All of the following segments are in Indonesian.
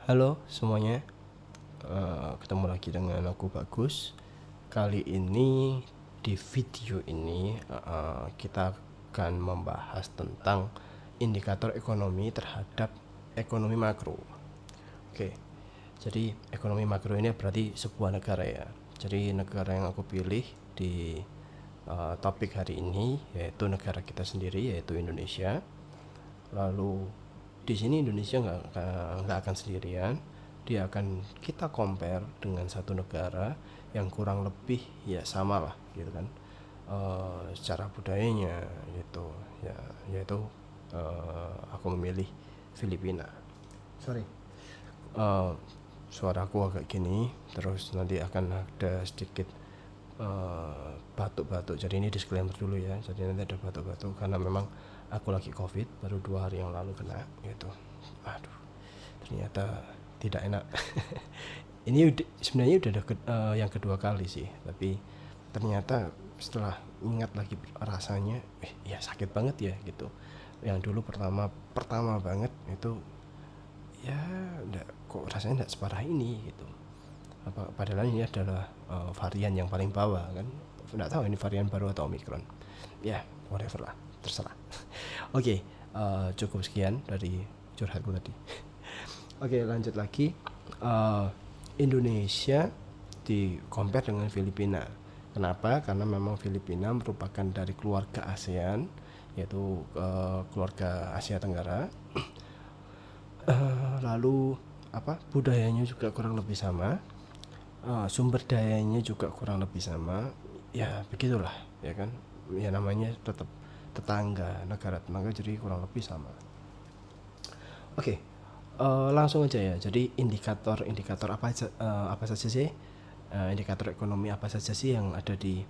Halo semuanya, ketemu lagi dengan aku Bagus. Kali ini di video ini kita akan membahas tentang indikator ekonomi terhadap ekonomi makro. Oke, jadi ekonomi makro ini berarti sebuah negara ya. Jadi negara yang aku pilih di topik hari ini yaitu negara kita sendiri, yaitu Indonesia. Lalu di sini Indonesia nggak akan sendirian, dia akan kita compare dengan satu negara yang kurang lebih ya sama lah gitu kan, secara budayanya gitu ya, yaitu aku memilih Filipina. Sorry, uh, suaraku agak gini, terus nanti akan ada sedikit batuk-batuk. Jadi ini disclaimer dulu ya, jadi nanti ada batuk-batuk karena memang aku lagi covid, baru 2 hari yang lalu kena gitu. Aduh, ternyata tidak enak. Ini sebenarnya udah yang kedua kali sih, tapi ternyata setelah ingat lagi rasanya ya sakit banget ya gitu. Yang dulu pertama banget itu ya kok rasanya enggak separah ini gitu. Padahal ini adalah varian yang paling bawah kan, nggak tahu ini varian baru atau omikron ya, whatever lah, terserah. Oke, cukup sekian dari curhatku tadi. Oke, lanjut lagi. Indonesia di compare dengan Filipina. Kenapa? Karena memang Filipina merupakan dari keluarga ASEAN, yaitu keluarga Asia Tenggara. Lalu budayanya juga kurang lebih sama, sumber dayanya juga kurang lebih sama. Ya begitulah ya kan, ya namanya tetap negara tetangga, jadi kurang lebih sama. Oke, langsung aja ya. Jadi indikator apa saja sih, indikator ekonomi apa saja sih yang ada di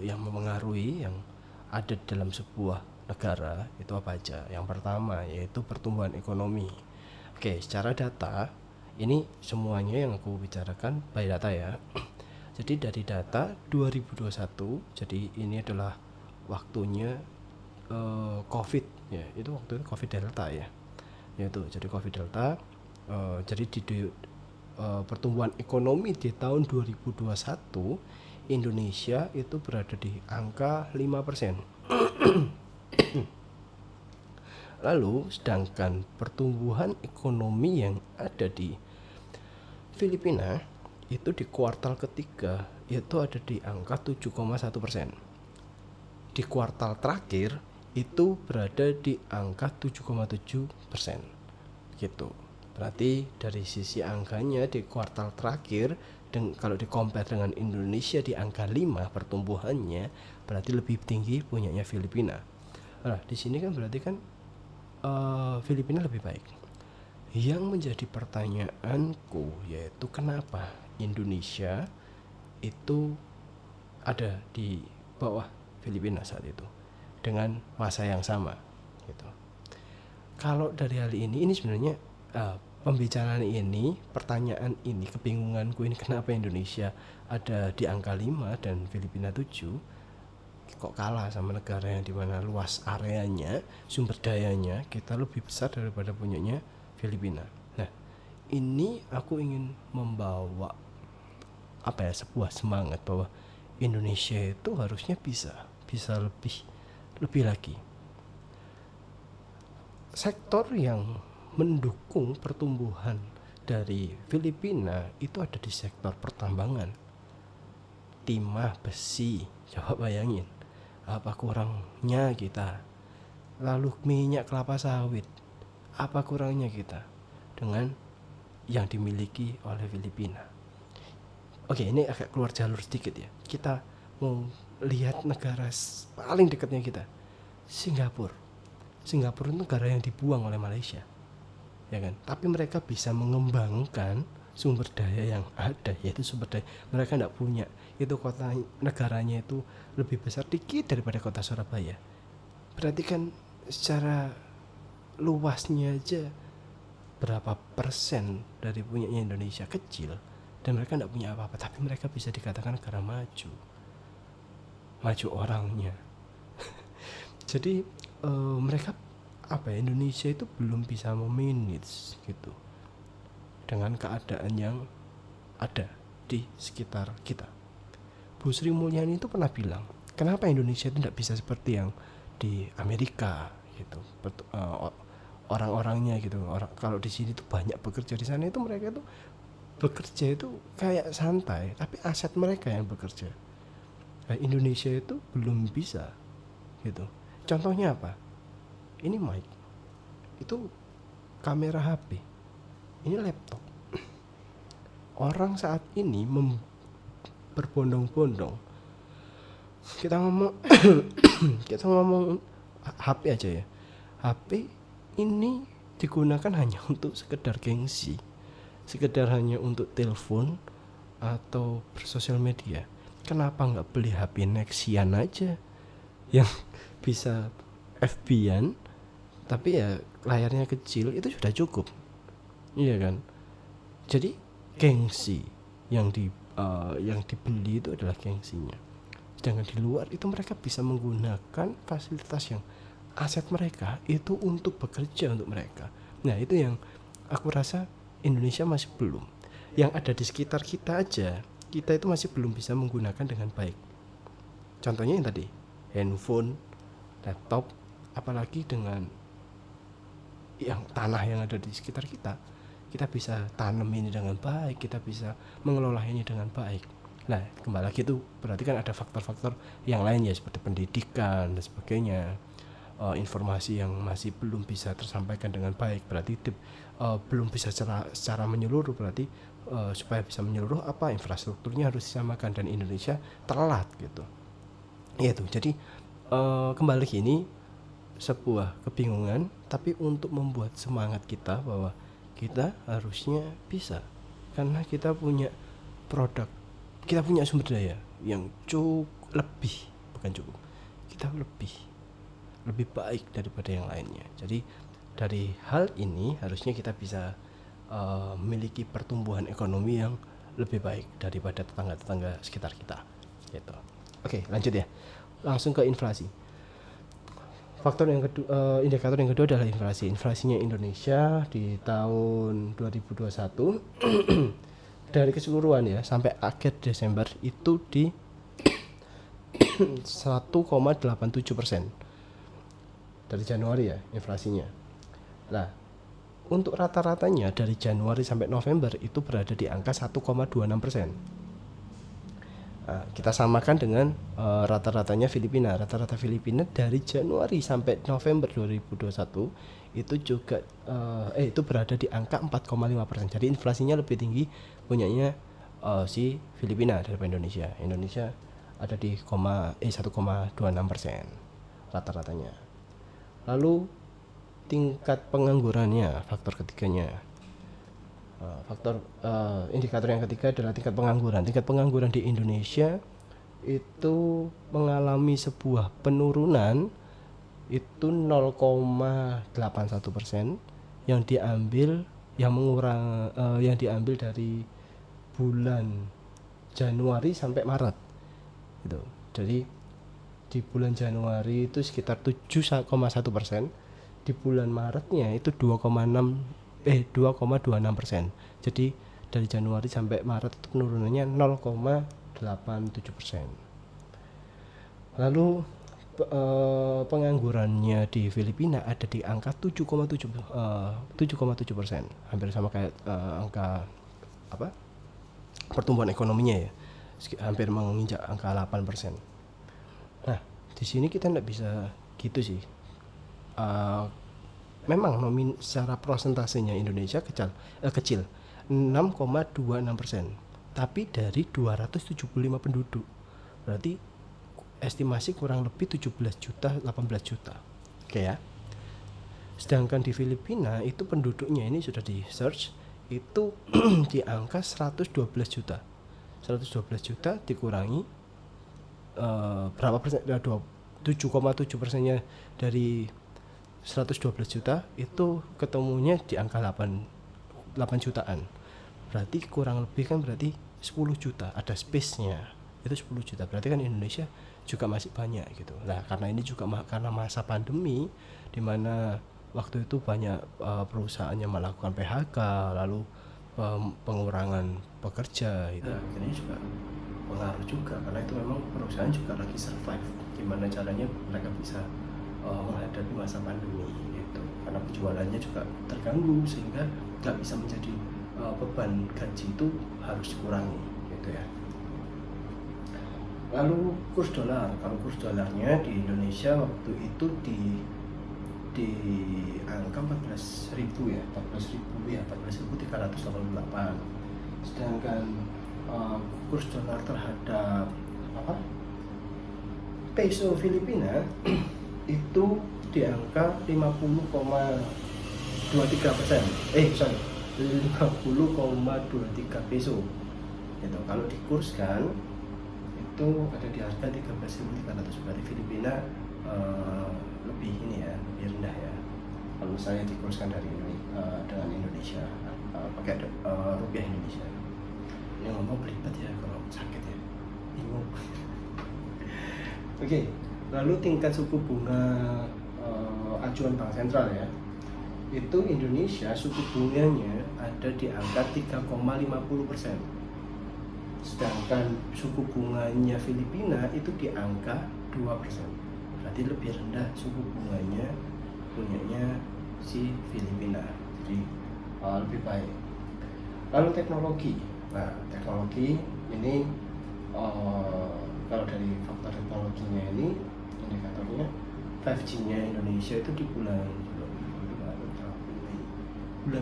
yang memengaruhi, yang ada dalam sebuah negara itu apa aja. Yang pertama yaitu pertumbuhan ekonomi. Oke, secara data ini semuanya yang aku bicarakan by data ya. Jadi dari data 2021, jadi ini adalah waktunya COVID ya, itu waktu itu COVID Delta ya. Yaitu jadi COVID Delta. Jadi di pertumbuhan ekonomi di tahun 2021 Indonesia itu berada di angka 5%. Lalu sedangkan pertumbuhan ekonomi yang ada di Filipina itu di kuartal ketiga itu ada di angka 7,1%. Di kuartal terakhir itu berada di angka 7,7%. Gitu. Berarti dari sisi angkanya di kuartal terakhir, dan kalau di compare dengan Indonesia di angka 5 pertumbuhannya, berarti lebih tinggi punyanya Filipina. Nah, di sini kan berarti kan Filipina lebih baik. Yang menjadi pertanyaanku yaitu kenapa Indonesia itu ada di bawah Filipina saat itu dengan masa yang sama gitu. Kalau dari hal ini sebenarnya pembicaraan ini, pertanyaan ini, kebingunganku ini, kenapa Indonesia ada di angka 5 dan Filipina 7, kok kalah sama negara yang dimana luas areanya, sumber dayanya kita lebih besar daripada punyanya Filipina. Nah, ini aku ingin membawa sebuah semangat bahwa Indonesia itu harusnya bisa lebih lagi. Sektor yang mendukung pertumbuhan dari Filipina itu ada di sektor pertambangan, timah, besi. Coba bayangin apa kurangnya kita. Lalu minyak kelapa sawit, apa kurangnya kita dengan yang dimiliki oleh Filipina. Oke, ini agak keluar jalur sedikit ya. Kita mau lihat negara paling dekatnya kita, Singapura. Singapura itu negara yang dibuang oleh Malaysia, ya kan? Tapi mereka bisa mengembangkan sumber daya yang ada, yaitu sumber daya mereka tidak punya. Itu kota negaranya itu lebih besar dikit daripada kota Surabaya. Berarti kan secara luasnya aja berapa persen dari punyanya Indonesia, kecil, dan mereka tidak punya apa-apa, tapi mereka bisa dikatakan negara maju orangnya. Jadi mereka Indonesia itu belum bisa memanage gitu. dengan keadaan yang ada di sekitar kita. Bu Sri Mulyani itu pernah bilang, kenapa Indonesia itu tidak bisa seperti yang di Amerika gitu, orang-orangnya gitu. Kalau di sini tuh banyak bekerja, di sana itu mereka tuh bekerja itu kayak santai, tapi aset mereka yang bekerja. Nah, Indonesia itu belum bisa gitu. Contohnya apa? Ini mic, itu kamera HP, ini laptop. Orang saat ini berbondong-bondong. Kita ngomong HP aja ya. HP ini digunakan hanya untuk sekedar gengsi, sekedar hanya untuk telepon atau bersosial media. Kenapa nggak beli HP Nexian aja yang bisa FB-an tapi ya layarnya kecil, itu sudah cukup, iya kan? Jadi gengsi yang dibeli itu adalah gengsinya. Sedangkan di luar itu mereka bisa menggunakan fasilitas yang aset mereka itu untuk bekerja untuk mereka. Nah, itu yang aku rasa Indonesia masih belum. Yang ada di sekitar kita aja, kita itu masih belum bisa menggunakan dengan baik. Contohnya yang tadi, handphone, laptop, apalagi dengan yang tanah yang ada di sekitar kita. Kita bisa tanam ini dengan baik, kita bisa mengelola ini dengan baik. Nah, kembali lagi itu berarti kan ada faktor-faktor yang lain ya, seperti pendidikan dan sebagainya. Informasi yang masih belum bisa tersampaikan dengan baik, berarti belum bisa secara menyeluruh. Berarti supaya bisa menyeluruh, apa infrastrukturnya harus disamakan, dan Indonesia telat gitu. Itu jadi kembali lagi ini sebuah kebingungan, tapi untuk membuat semangat kita bahwa kita harusnya bisa, karena kita punya produk, kita punya sumber daya yang kita lebih baik daripada yang lainnya. Jadi dari hal ini harusnya kita bisa memiliki pertumbuhan ekonomi yang lebih baik daripada tetangga-tetangga sekitar kita gitu. Oke, lanjut ya, langsung ke inflasi. Indikator yang kedua adalah inflasi. Inflasinya Indonesia di tahun 2021 dari keseluruhan ya sampai akhir Desember itu di 1,87%. Dari Januari ya inflasinya. Nah, untuk rata-ratanya dari Januari sampai November itu berada di angka 1,26%. Nah, kita samakan dengan rata-ratanya Filipina. Rata-rata Filipina dari Januari sampai November 2021 itu juga itu berada di angka 4,5%. Jadi inflasinya lebih tinggi punyanya si Filipina daripada Indonesia. Indonesia ada di 1,26% rata-ratanya. Lalu tingkat penganggurannya, faktor ketiganya. Indikator yang ketiga adalah tingkat pengangguran. Tingkat pengangguran di Indonesia itu mengalami sebuah penurunan itu 0,81% yang diambil dari bulan Januari sampai Maret gitu. Jadi di bulan Januari itu sekitar 7,1%, di bulan Maretnya itu 2,26%. Jadi dari Januari sampai Maret itu penurunannya 0,87%. Lalu penganggurannya di Filipina ada di angka 7,7%, hampir sama kayak angka pertumbuhan ekonominya ya, hampir menginjak angka 8%. Nah, di sini kita tidak bisa gitu sih. Memang secara prosentasenya Indonesia kecil 6,26%, tapi dari 275 penduduk, berarti estimasi kurang lebih 17 juta 18 juta. Oke ya. Sedangkan di Filipina itu penduduknya ini sudah di search itu di angka 112 juta. 112 juta dikurangi berapa persen? 7,7%-nya dari 112 juta itu ketemunya di angka 8 jutaan. Berarti kurang lebih kan berarti 10 juta, ada space-nya. Itu 10 juta. Berarti kan Indonesia juga masih banyak gitu. Nah, karena ini juga karena masa pandemi di mana waktu itu banyak perusahaan yang melakukan PHK, lalu pengurangan pekerja itu akhirnya juga pengaruh juga, karena itu memang perusahaan juga lagi survive, gimana caranya mereka bisa menghadapi masa pandemi itu, karena penjualannya juga terganggu sehingga nggak bisa menjadi beban gaji itu harus dikurangi gitu ya. Lalu kurs dolar, kalau kurs dolarnya di Indonesia waktu itu di angka 14.000 ya, 14.388. Sedangkan kurs dolar terhadap peso Filipina itu di angka 50,23%. 50,23 peso. Gitu. Kalau dikurskan itu ada di harga 13.300, berarti Filipina lebih ini ya, lebih rendah ya. Kalau misalnya dikurskan dari dengan Indonesia, pakai rupiah Indonesia. Ini ngomong belibet ya kalau sakit ya, bingung. Oke, lalu tingkat suku bunga acuan Bank Sentral ya, itu Indonesia suku bunganya ada di angka 3,50%. Sedangkan suku bunganya Filipina itu di angka 2%. Berarti lebih rendah suku bunganya punyanya si Filipina. Jadi lebih baik. Lalu teknologi. Nah, teknologi ini kalau dari faktor teknologinya ini, indikatornya 5G-nya Indonesia itu di bulan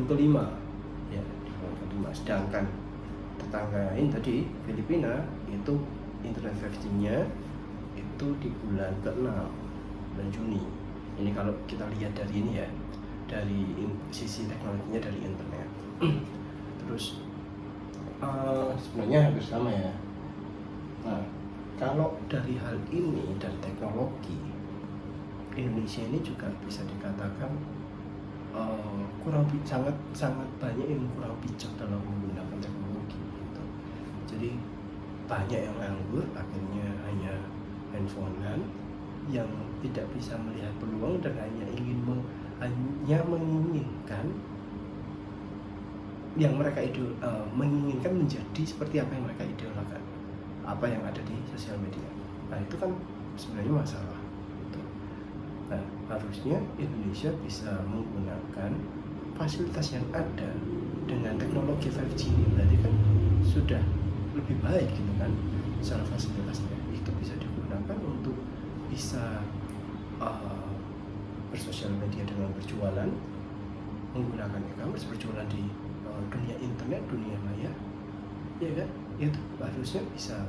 kelima ya, di bulan kelima. Sedangkan tetangga ini tadi Filipina itu internet 5G-nya itu di bulan ke-6, bulan Juni. Ini kalau kita lihat dari ini ya, dari sisi teknologinya dari internet. Terus sebenarnya hampir sama ya. Nah, kalau dari hal ini, dari teknologi, Indonesia ini juga bisa dikatakan sangat banyak yang kurang bijak dalam menggunakan teknologi gitu. Jadi banyak yang nganggur, akhirnya hanya handphonean, yang tidak bisa melihat peluang dan hanya menginginkan yang mereka menginginkan menjadi seperti apa yang mereka idolakan, apa yang ada di sosial media. Nah, itu kan sebenarnya masalah gitu. Nah, harusnya Indonesia bisa menggunakan fasilitas yang ada dengan teknologi 5G ini, berarti kan sudah lebih baik gitu kan, secara fasilitasnya itu bisa digunakan untuk bisa bersosial media dengan berjualan, menggunakan e-commerce, berjualan di dunia internet, dunia maya, ya kan? Itu harusnya bisa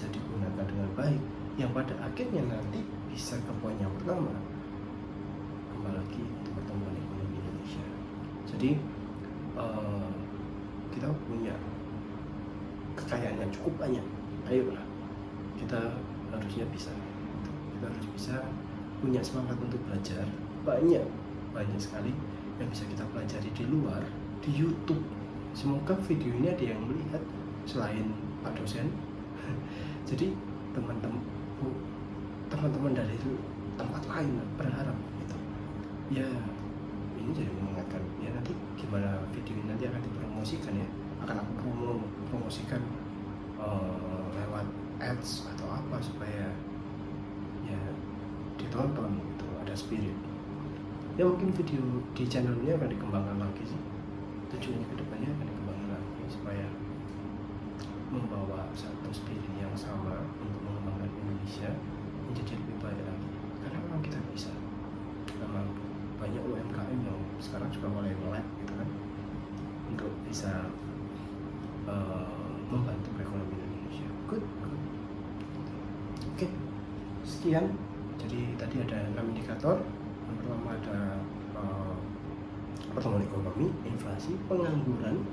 digunakan dengan baik, yang pada akhirnya nanti bisa ke poin yang pertama, kembali lagi untuk pertumbuhan ekonomi Indonesia. Jadi kita punya kekayaan yang cukup banyak, ayolah kita harus bisa punya semangat untuk belajar. Banyak sekali yang bisa kita pelajari di luar, di YouTube. Semoga video ini ada yang melihat selain Pak dosen. Jadi teman-teman dari tempat lain berharap gitu ya, ini jadi mengingatkan ya, nanti gimana video ini nanti akan dipromosikan ya, akan aku promosikan lewat ads atau apa supaya ya ditonton gitu, ada spirit ya. Mungkin video di channel ini akan dikembangkan lagi sih, tujuannya kedepannya akan dikembangkan lagi supaya membawa satu spirit yang sama untuk mengembangkan Indonesia menjadi lebih baik lagi, karena memang kita bisa, memang banyak UMKM yang sekarang juga mulai melek gitu kan, untuk bisa membantu perekonomian Indonesia. Good. Oke, sekian. Jadi tadi ada 6 indikator. Yang pertama ada pertumbuhan ekonomi, inflasi, pengangguran,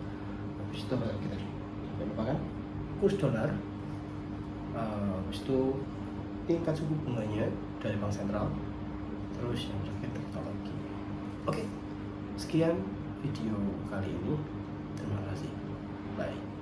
habis itu kita jangan lupa kan kurs dolar, habis itu tingkat suku bunganya dari Bank Sentral, terus yang terakhir teknologi. Oke, sekian video kali ini. Terima kasih. Bye.